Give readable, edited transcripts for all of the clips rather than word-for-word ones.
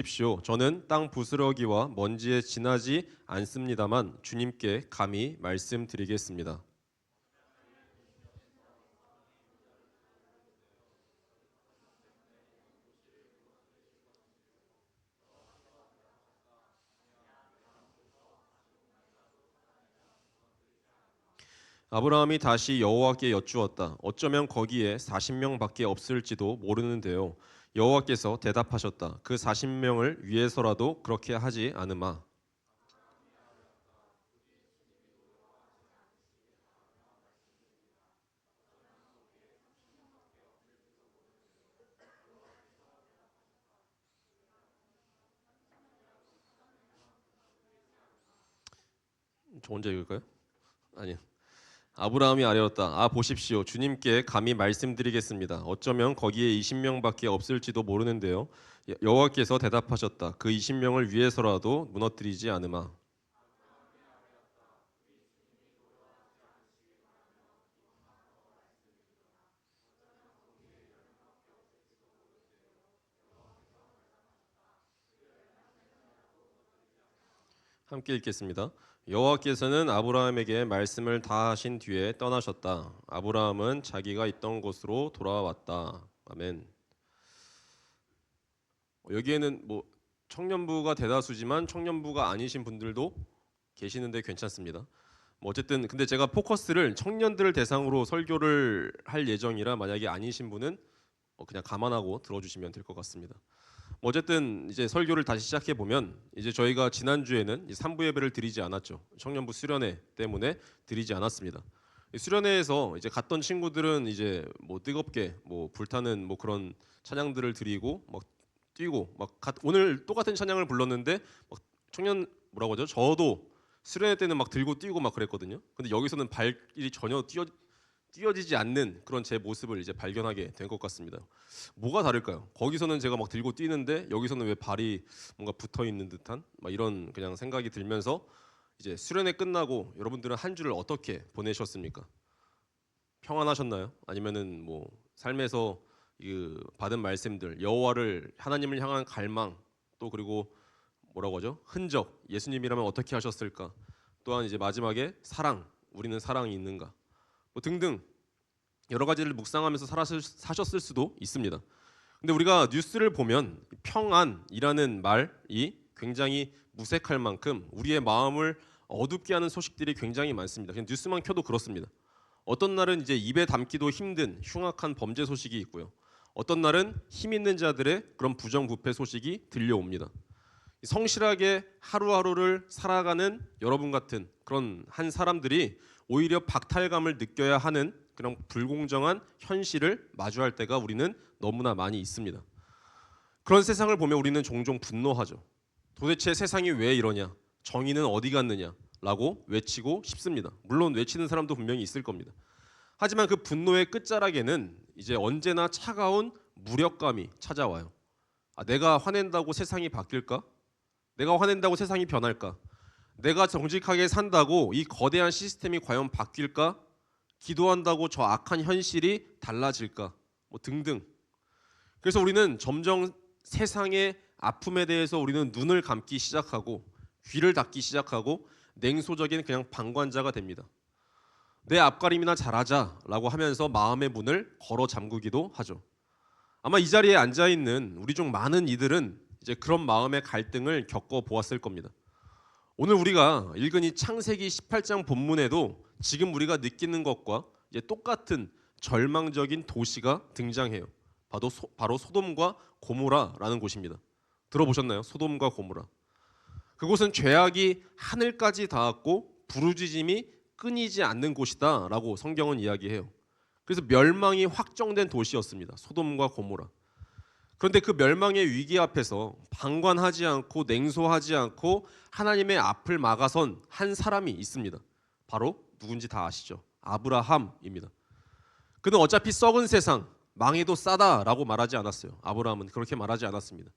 십시오. 저는 땅 부스러기와 먼지에 지나지 않습니다만 주님께 감히 말씀드리겠습니다. 아브라함이 다시 여호와께 여쭈었다. 어쩌면 거기에 40명밖에 없을지도 모르는데요. 여호와께서 대답하셨다. 그 40명을 위해서라도 그렇게 하지 않으마. 저 혼자 읽을까요? 아니요. 아브라함이 아뢰었다. 보십시오. 주님께 감히 말씀드리겠습니다. 어쩌면 거기에 20명밖에 없을지도 모르는데요. 여호와께서 대답하셨다. 그 20명을 위해서라도 무너뜨리지 않으마. 함께 읽겠습니다. 여호와께서는 아브라함에게 말씀을 다 하신 뒤에 떠나셨다. 아브라함은 자기가 있던 곳으로 돌아왔다. 아멘. 여기에는 뭐 청년부가 대다수지만 청년부가 아니신 분들도 계시는데 괜찮습니다. 뭐 어쨌든 근데 제가 포커스를 청년들을 대상으로 설교를 할 예정이라 만약에 아니신 분은 그냥 감안하고 들어주시면 될 것 같습니다. 어쨌든 이제 설교를 다시 시작해 보면 이제 저희가 지난 주에는 3부 예배를 드리지 않았죠. 청년부 수련회 때문에 드리지 않았습니다. 수련회에서 이제 갔던 친구들은 이제 뭐 뜨겁게 뭐 불타는 뭐 그런 찬양들을 드리고 막 뛰고 막 오늘 똑같은 찬양을 불렀는데 막 청년 뭐라고 하죠? 저도 수련회 때는 막 들고 뛰고 막 그랬거든요. 근데 여기서는 발길이 전혀 뛰어지지 않는 그런 제 모습을 이제 발견하게 된 것 같습니다. 뭐가 다를까요? 거기서는 제가 막 들고 뛰는데 여기서는 왜 발이 뭔가 붙어 있는 듯한 막 이런 그냥 생각이 들면서 이제 수련회 끝나고 여러분들은 한 주를 어떻게 보내셨습니까? 평안하셨나요? 아니면은 뭐 삶에서 그 받은 말씀들, 여호와를 하나님을 향한 갈망, 또 그리고 뭐라고 하죠? 흔적, 예수님이라면 어떻게 하셨을까? 또한 이제 마지막에 사랑, 우리는 사랑이 있는가? 뭐 등등 여러 가지를 묵상하면서 사셨을 수도 있습니다. 근데 우리가 뉴스를 보면 평안이라는 말이 굉장히 무색할 만큼 우리의 마음을 어둡게 하는 소식들이 굉장히 많습니다. 그냥 뉴스만 켜도 그렇습니다. 어떤 날은 이제 입에 담기도 힘든 흉악한 범죄 소식이 있고요. 어떤 날은 힘 있는 자들의 그런 부정부패 소식이 들려옵니다. 성실하게 하루하루를 살아가는 여러분 같은 그런 한 사람들이 오히려 박탈감을 느껴야 하는 그런 불공정한 현실을 마주할 때가 우리는 너무나 많이 있습니다. 그런 세상을 보면 우리는 종종 분노하죠. 도대체 세상이 왜 이러냐? 정의는 어디 갔느냐? 라고 외치고 싶습니다. 물론 외치는 사람도 분명히 있을 겁니다. 하지만 그 분노의 끝자락에는 이제 언제나 차가운 무력감이 찾아와요. 내가 화낸다고 세상이 바뀔까? 내가 화낸다고 세상이 변할까? 내가 정직하게 산다고 이 거대한 시스템이 과연 바뀔까? 기도한다고 저 악한 현실이 달라질까? 뭐 등등. 그래서 우리는 점점 세상의 아픔에 대해서 우리는 눈을 감기 시작하고 귀를 닫기 시작하고 냉소적인 그냥 방관자가 됩니다. 내 앞가림이나 잘하자라고 하면서 마음의 문을 걸어 잠그기도 하죠. 아마 이 자리에 앉아 있는 우리 중 많은 이들은 이제 그런 마음의 갈등을 겪어 보았을 겁니다. 오늘 우리가 읽은 이 창세기 18장 본문에도 지금 우리가 느끼는 것과 이제 똑같은 절망적인 도시가 등장해요. 바로 소돔과 고모라라는 곳입니다. 들어보셨나요? 소돔과 고모라. 그곳은 죄악이 하늘까지 닿았고 부르짖음이 끊이지 않는 곳이다라고 성경은 이야기해요. 그래서 멸망이 확정된 도시였습니다. 소돔과 고모라. 그런데 그 멸망의 위기 앞에서 방관하지 않고 냉소하지 않고 하나님의 앞을 막아선 한 사람이 있습니다. 바로 누군지 다 아시죠? 아브라함입니다. 그는 어차피 썩은 세상, 망해도 싸다라고 말하지 않았어요. 아브라함은 그렇게 말하지 않았습니다.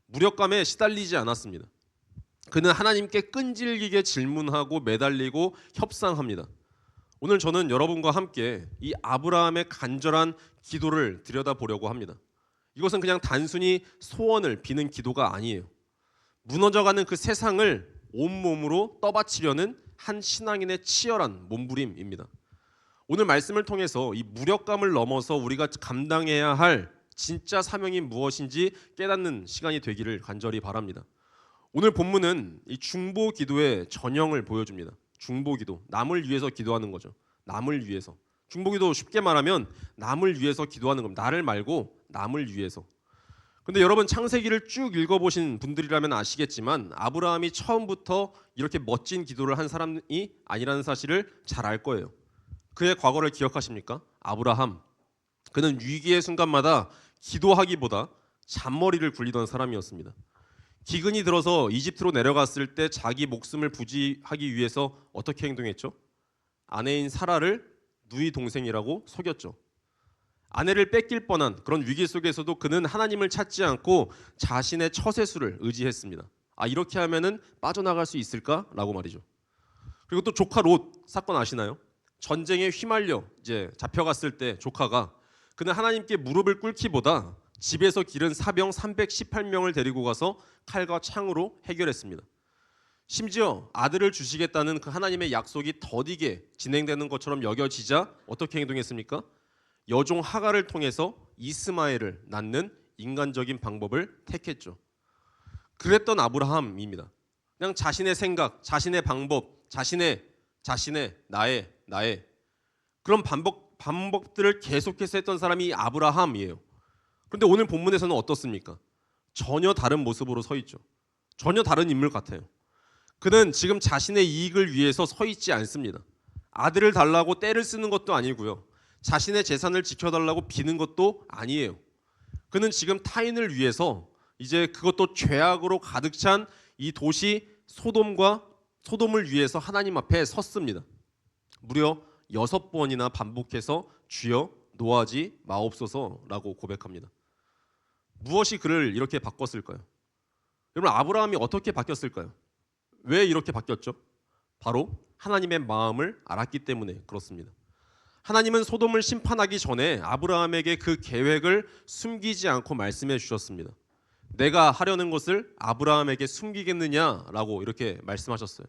무력감에 시달리지 않았습니다. 그는 하나님께 끈질기게 질문하고 매달리고 협상합니다. 오늘 저는 여러분과 함께 이 아브라함의 간절한 기도를 들여다보려고 합니다. 이것은 그냥 단순히 소원을 비는 기도가 아니에요. 무너져가는 그 세상을 온몸으로 떠받치려는 한 신앙인의 치열한 몸부림입니다. 오늘 말씀을 통해서 이 무력감을 넘어서 우리가 감당해야 할 진짜 사명이 무엇인지 깨닫는 시간이 되기를 간절히 바랍니다. 오늘 본문은 이 중보 기도의 전형을 보여줍니다. 중보 기도, 남을 위해서 기도하는 거죠. 남을 위해서. 중보 기도 쉽게 말하면 남을 위해서 기도하는 겁니다. 나를 말고 남을 위해서. 근데 여러분 창세기를 쭉 읽어보신 분들이라면 아시겠지만 아브라함이 처음부터 이렇게 멋진 기도를 한 사람이 아니라는 사실을 잘 알 거예요. 그의 과거를 기억하십니까? 아브라함. 그는 위기의 순간마다 기도하기보다 잔머리를 굴리던 사람이었습니다. 기근이 들어서 이집트로 내려갔을 때 자기 목숨을 부지하기 위해서 어떻게 행동했죠? 아내인 사라를 누이 동생이라고 속였죠. 아내를 뺏길 뻔한 그런 위기 속에서도 그는 하나님을 찾지 않고 자신의 처세술을 의지했습니다. 이렇게 하면은 빠져나갈 수 있을까라고 말이죠. 그리고 또 조카 롯 사건 아시나요? 전쟁에 휘말려 이제 잡혀갔을 때 조카가 그는 하나님께 무릎을 꿇기보다 집에서 기른 사병 318명을 데리고 가서 칼과 창으로 해결했습니다. 심지어 아들을 주시겠다는 그 하나님의 약속이 더디게 진행되는 것처럼 여겨지자 어떻게 행동했습니까? 여종 하갈을 통해서 이스마엘을 낳는 인간적인 방법을 택했죠. 그랬던 아브라함입니다. 그냥 자신의 생각, 자신의 방법, 자신의 나의 그런 반복들을 계속해서 했던 사람이 아브라함이에요. 그런데 오늘 본문에서는 어떻습니까? 전혀 다른 모습으로 서 있죠. 전혀 다른 인물 같아요. 그는 지금 자신의 이익을 위해서 서 있지 않습니다. 아들을 달라고 떼를 쓰는 것도 아니고요. 자신의 재산을 지켜달라고 비는 것도 아니에요. 그는 지금 타인을 위해서 이제 그것도 죄악으로 가득 찬 이 도시 소돔을 위해서 하나님 앞에 섰습니다. 무려 6번이나 반복해서 주여 노하지 마옵소서라고 고백합니다. 무엇이 그를 이렇게 바꿨을까요? 여러분 아브라함이 어떻게 바뀌었을까요? 왜 이렇게 바뀌었죠? 바로 하나님의 마음을 알았기 때문에 그렇습니다. 하나님은 소돔을 심판하기 전에 아브라함에게 그 계획을 숨기지 않고 말씀해 주셨습니다. 내가 하려는 것을 아브라함에게 숨기겠느냐라고 이렇게 말씀하셨어요.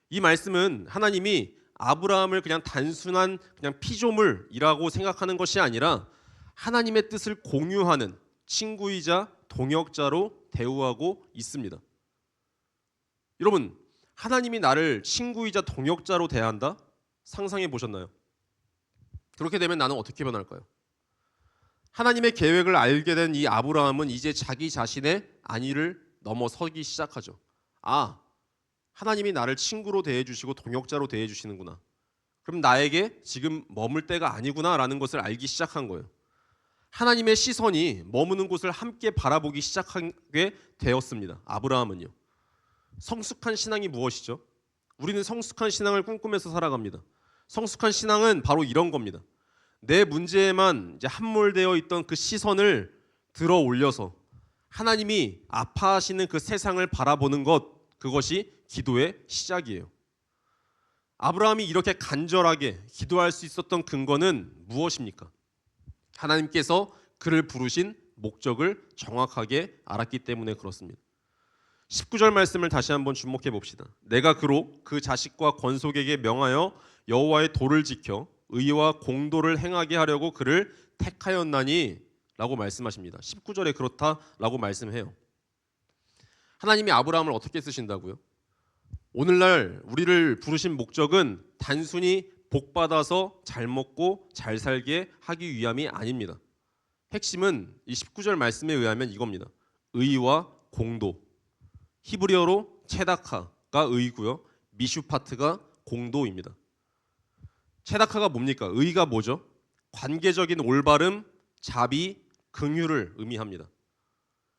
이 말씀은 하나님이 아브라함을 그냥 단순한 그냥 피조물이라고 생각하는 것이 아니라 하나님의 뜻을 공유하는 친구이자 동역자로 대우하고 있습니다. 여러분, 하나님이 나를 친구이자 동역자로 대한다? 상상해 보셨나요? 그렇게 되면 나는 어떻게 변할까요? 하나님의 계획을 알게 된 이 아브라함은 이제 자기 자신의 안위를 넘어서기 시작하죠. 하나님이 나를 친구로 대해주시고 동역자로 대해주시는구나. 그럼 나에게 지금 머물 때가 아니구나라는 것을 알기 시작한 거예요. 하나님의 시선이 머무는 곳을 함께 바라보기 시작하게 되었습니다. 아브라함은요. 성숙한 신앙이 무엇이죠? 우리는 성숙한 신앙을 꿈꾸면서 살아갑니다. 성숙한 신앙은 바로 이런 겁니다. 내 문제에만 이제 함몰되어 있던 그 시선을 들어 올려서 하나님이 아파하시는 그 세상을 바라보는 것, 그것이 기도의 시작이에요. 아브라함이 이렇게 간절하게 기도할 수 있었던 근거는 무엇입니까? 하나님께서 그를 부르신 목적을 정확하게 알았기 때문에 그렇습니다. 19절 말씀을 다시 한번 주목해 봅시다. 내가 그로 그 자식과 권속에게 명하여 여호와의 도를 지켜 의와 공도를 행하게 하려고 그를 택하였나니 라고 말씀하십니다. 19절에 그렇다라고 말씀해요. 하나님이 아브라함을 어떻게 쓰신다고요? 오늘날 우리를 부르신 목적은 단순히 복받아서 잘 먹고 잘 살게 하기 위함이 아닙니다. 핵심은 이 19절 말씀에 의하면 이겁니다. 의와 공도. 히브리어로 체다카가 의고요. 미슈파트가 공도입니다. 체다카가 뭡니까? 의가 뭐죠? 관계적인 올바름, 자비, 긍휼을 의미합니다.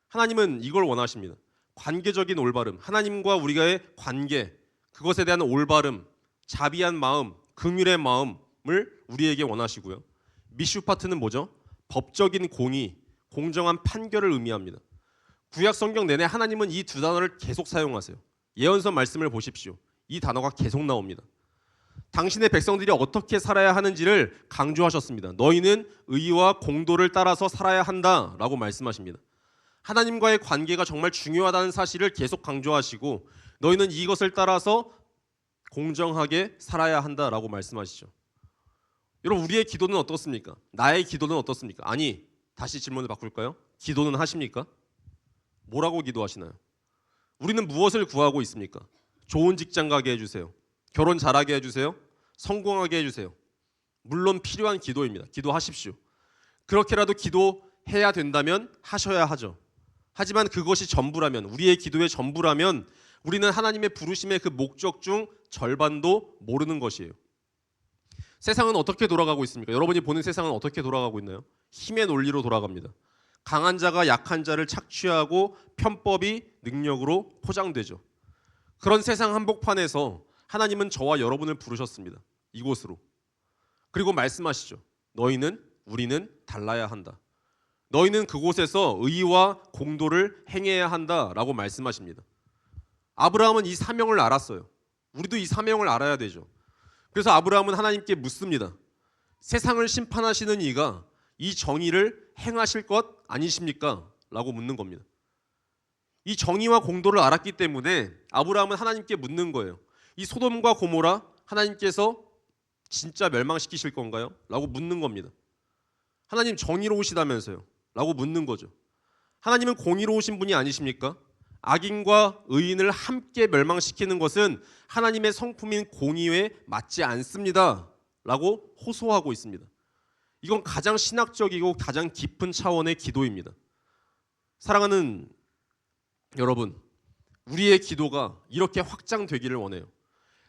하나님은 이걸 원하십니다. 관계적인 올바름, 하나님과 우리가의 관계, 그것에 대한 올바름, 자비한 마음, 긍휼의 마음을 우리에게 원하시고요. 미슈파트는 뭐죠? 법적인 공의, 공정한 판결을 의미합니다. 구약 성경 내내 하나님은 이 두 단어를 계속 사용하세요. 예언서 말씀을 보십시오. 이 단어가 계속 나옵니다. 당신의 백성들이 어떻게 살아야 하는지를 강조하셨습니다. 너희는 의와 공도를 따라서 살아야 한다라고 말씀하십니다. 하나님과의 관계가 정말 중요하다는 사실을 계속 강조하시고 너희는 이것을 따라서 공정하게 살아야 한다라고 말씀하시죠. 여러분, 우리의 기도는 어떻습니까? 나의 기도는 어떻습니까? 아니, 다시 질문을 바꿀까요? 기도는 하십니까? 뭐라고 기도하시나요? 우리는 무엇을 구하고 있습니까? 좋은 직장 가게 해주세요. 결혼 잘하게 해주세요. 성공하게 해주세요. 물론 필요한 기도입니다. 기도하십시오. 그렇게라도 기도해야 된다면 하셔야 하죠. 하지만 그것이 전부라면, 우리의 기도의 전부라면 우리는 하나님의 부르심의 그 목적 중 절반도 모르는 것이에요. 세상은 어떻게 돌아가고 있습니까? 여러분이 보는 세상은 어떻게 돌아가고 있나요? 힘의 논리로 돌아갑니다. 강한 자가 약한 자를 착취하고 편법이 능력으로 포장되죠. 그런 세상 한복판에서 하나님은 저와 여러분을 부르셨습니다. 이곳으로. 그리고 말씀하시죠. 너희는, 우리는 달라야 한다. 너희는 그곳에서 의와 공도를 행해야 한다라고 말씀하십니다. 아브라함은 이 사명을 알았어요. 우리도 이 사명을 알아야 되죠. 그래서 아브라함은 하나님께 묻습니다. 세상을 심판하시는 이가 이 정의를 행하실 것 아니십니까? 라고 묻는 겁니다. 이 정의와 공도를 알았기 때문에 아브라함은 하나님께 묻는 거예요. 이 소돔과 고모라 하나님께서 진짜 멸망시키실 건가요? 라고 묻는 겁니다. 하나님 정의로우시다면서요? 라고 묻는 거죠. 하나님은 공의로우신 분이 아니십니까? 악인과 의인을 함께 멸망시키는 것은 하나님의 성품인 공의에 맞지 않습니다. 라고 호소하고 있습니다. 이건 가장 신학적이고 가장 깊은 차원의 기도입니다. 사랑하는 여러분, 우리의 기도가 이렇게 확장되기를 원해요.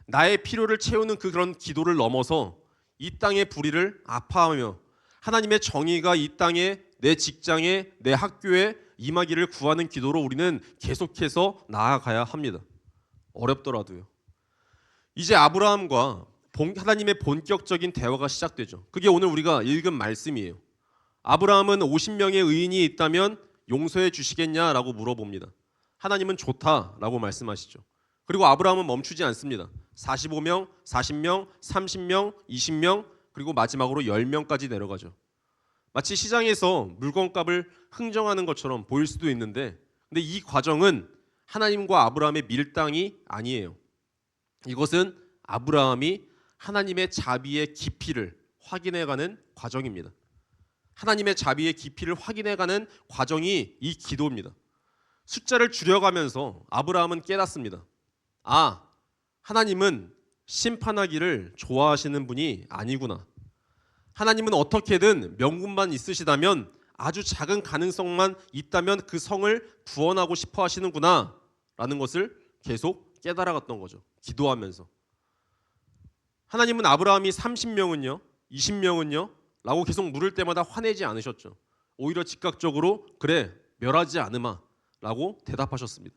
나의 필요를 채우는 그런 기도를 넘어서 이 땅의 불의를 아파하며 하나님의 정의가 이 땅에, 내 직장에, 내 학교에 임하기를 구하는 기도로 우리는 계속해서 나아가야 합니다. 어렵더라도요. 이제 아브라함과 하나님의 본격적인 대화가 시작되죠. 그게 오늘 우리가 읽은 말씀이에요. 아브라함은 50명의 의인이 있다면 용서해 주시겠냐라고 물어봅니다. 하나님은 좋다라고 말씀하시죠. 그리고 아브라함은 멈추지 않습니다. 45명, 40명, 30명, 20명, 그리고 마지막으로 10명까지 내려가죠. 마치 시장에서 물건값을 흥정하는 것처럼 보일 수도 있는데, 근데 이 과정은 하나님과 아브라함의 밀당이 아니에요. 이것은 아브라함이 하나님의 자비의 깊이를 확인해가는 과정입니다. 하나님의 자비의 깊이를 확인해가는 과정이 이 기도입니다. 숫자를 줄여가면서 아브라함은 깨닫습니다. 아, 하나님은 심판하기를 좋아하시는 분이 아니구나. 하나님은 어떻게든 명분만 있으시다면, 아주 작은 가능성만 있다면 그 성을 구원하고 싶어 하시는구나 라는 것을 계속 깨달아갔던 거죠. 기도하면서. 하나님은 아브라함이 30명은요, 20명은요 라고 계속 물을 때마다 화내지 않으셨죠. 오히려 즉각적으로 그래, 멸하지 않으마 라고 대답하셨습니다.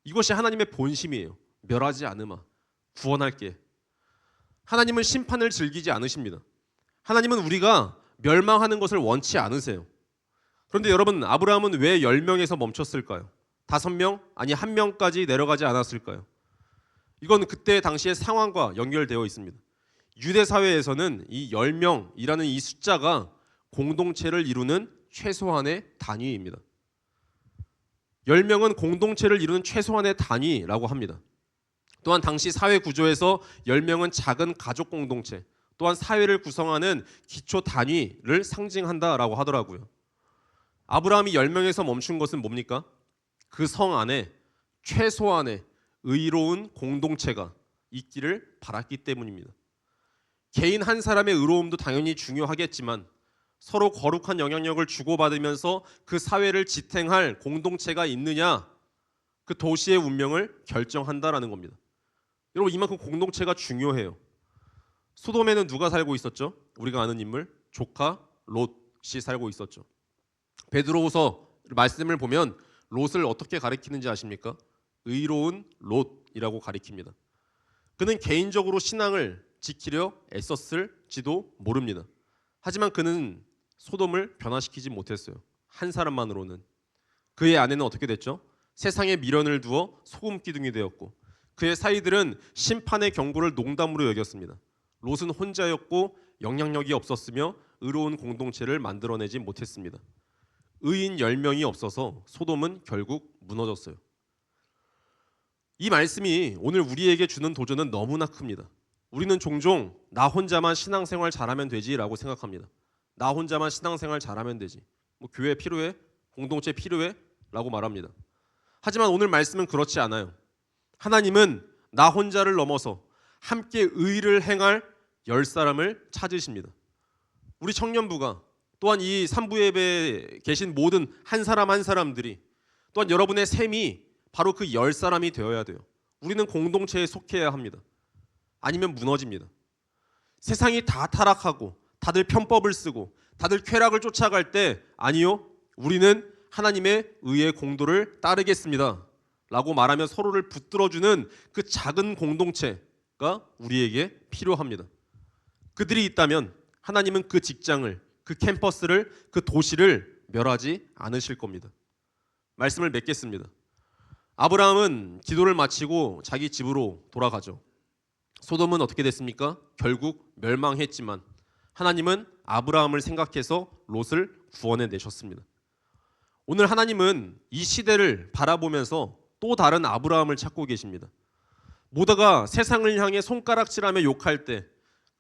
이것이 하나님의 본심이에요. 멸하지 않으마, 구원할게. 하나님은 심판을 즐기지 않으십니다. 하나님은 우리가 멸망하는 것을 원치 않으세요. 그런데 여러분, 아브라함은 왜 10명에서 멈췄을까요? 5명? 아니 1명까지 내려가지 않았을까요? 이건 그때 당시의 상황과 연결되어 있습니다. 유대 사회에서는 이 10명이라는 이 숫자가 공동체를 이루는 최소한의 단위입니다. 10명은 공동체를 이루는 최소한의 단위라고 합니다. 또한 당시 사회 구조에서 10명은 작은 가족 공동체, 또한 사회를 구성하는 기초 단위를 상징한다라고 하더라고요. 아브라함이 10명에서 멈춘 것은 뭡니까? 그 성 안에 최소한의 의로운 공동체가 있기를 바랐기 때문입니다. 개인 한 사람의 의로움도 당연히 중요하겠지만 서로 거룩한 영향력을 주고받으면서 그 사회를 지탱할 공동체가 있느냐, 그 도시의 운명을 결정한다라는 겁니다. 여러분, 이만큼 공동체가 중요해요. 소돔에는 누가 살고 있었죠? 우리가 아는 인물, 조카 롯이 살고 있었죠. 베드로후서 말씀을 보면 롯을 어떻게 가리키는지 아십니까? 의로운 롯이라고 가리킵니다. 그는 개인적으로 신앙을 지키려 애썼을지도 모릅니다. 하지만 그는 소돔을 변화시키지 못했어요. 한 사람만으로는. 그의 아내는 어떻게 됐죠? 세상에 미련을 두어 소금 기둥이 되었고, 그의 사이들은 심판의 경고를 농담으로 여겼습니다. 롯은 혼자였고 영향력이 없었으며 의로운 공동체를 만들어내지 못했습니다. 의인 10명이 없어서 소돔은 결국 무너졌어요. 이 말씀이 오늘 우리에게 주는 도전은 너무나 큽니다. 우리는 종종 나 혼자만 신앙생활 잘하면 되지라고 생각합니다. 나 혼자만 신앙생활 잘하면 되지. 뭐 교회 필요해? 공동체 필요해? 라고 말합니다. 하지만 오늘 말씀은 그렇지 않아요. 하나님은 나 혼자를 넘어서 함께 의를 행할 10사람을 찾으십니다. 우리 청년부가 또한 이 삼부 예배에 계신 모든 한 사람 한 사람들이 또한 여러분의 셈이 바로 그 10사람이 되어야 돼요. 우리는 공동체에 속해야 합니다. 아니면 무너집니다. 세상이 다 타락하고 다들 편법을 쓰고 다들 쾌락을 쫓아갈 때 아니요, 우리는 하나님의 의의 공도를 따르겠습니다 라고 말하며 서로를 붙들어주는 그 작은 공동체가 우리에게 필요합니다. 그들이 있다면 하나님은 그 직장을, 그 캠퍼스를, 그 도시를 멸하지 않으실 겁니다. 말씀을 맺겠습니다. 아브라함은 기도를 마치고 자기 집으로 돌아가죠. 소돔은 어떻게 됐습니까? 결국 멸망했지만 하나님은 아브라함을 생각해서 롯을 구원해 내셨습니다. 오늘 하나님은 이 시대를 바라보면서 또 다른 아브라함을 찾고 계십니다. 모두가 세상을 향해 손가락질하며 욕할 때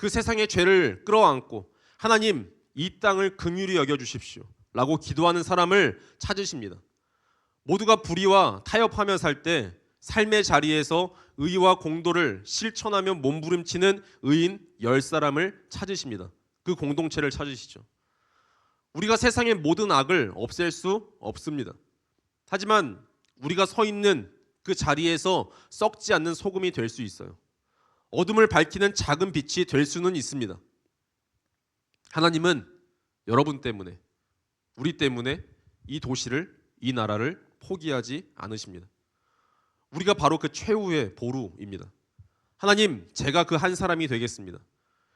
그 세상의 죄를 끌어안고 하나님 이 땅을 긍휼히 여겨주십시오 라고 기도하는 사람을 찾으십니다. 모두가 불의와 타협하며 살 때 삶의 자리에서 의와 공도를 실천하며 몸부림치는 의인 10사람을 찾으십니다. 그 공동체를 찾으시죠. 우리가 세상의 모든 악을 없앨 수 없습니다. 하지만 우리가 서 있는 그 자리에서 썩지 않는 소금이 될 수 있어요. 어둠을 밝히는 작은 빛이 될 수는 있습니다. 하나님은 여러분 때문에, 우리 때문에 이 도시를, 이 나라를 포기하지 않으십니다. 우리가 바로 그 최후의 보루입니다. 하나님, 제가 그 한 사람이 되겠습니다.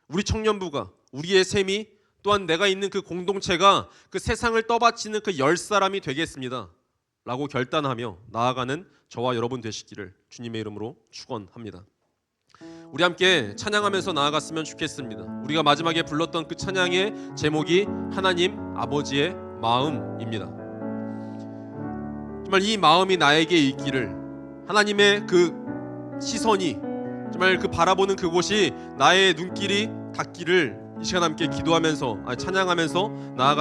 우리 청년부가, 우리의 셈이, 또한 내가 있는 그 공동체가 그 세상을 떠받치는 그 10사람이 되겠습니다 라고 결단하며 나아가는 저와 여러분 되시기를 주님의 이름으로 축원합니다. 우리 함께 찬양하면서 나아갔으면 좋겠습니다. 우리가 마지막에 불렀던 그 찬양의 제목이 하나님 아버지의 마음입니다. 정말 이 마음이 나에게 있기를, 하나님의 그 시선이, 정말 그 바라보는 그곳이 나의 눈길이 닿기를 이 시간 함께 기도하면서 찬양하면서 나아가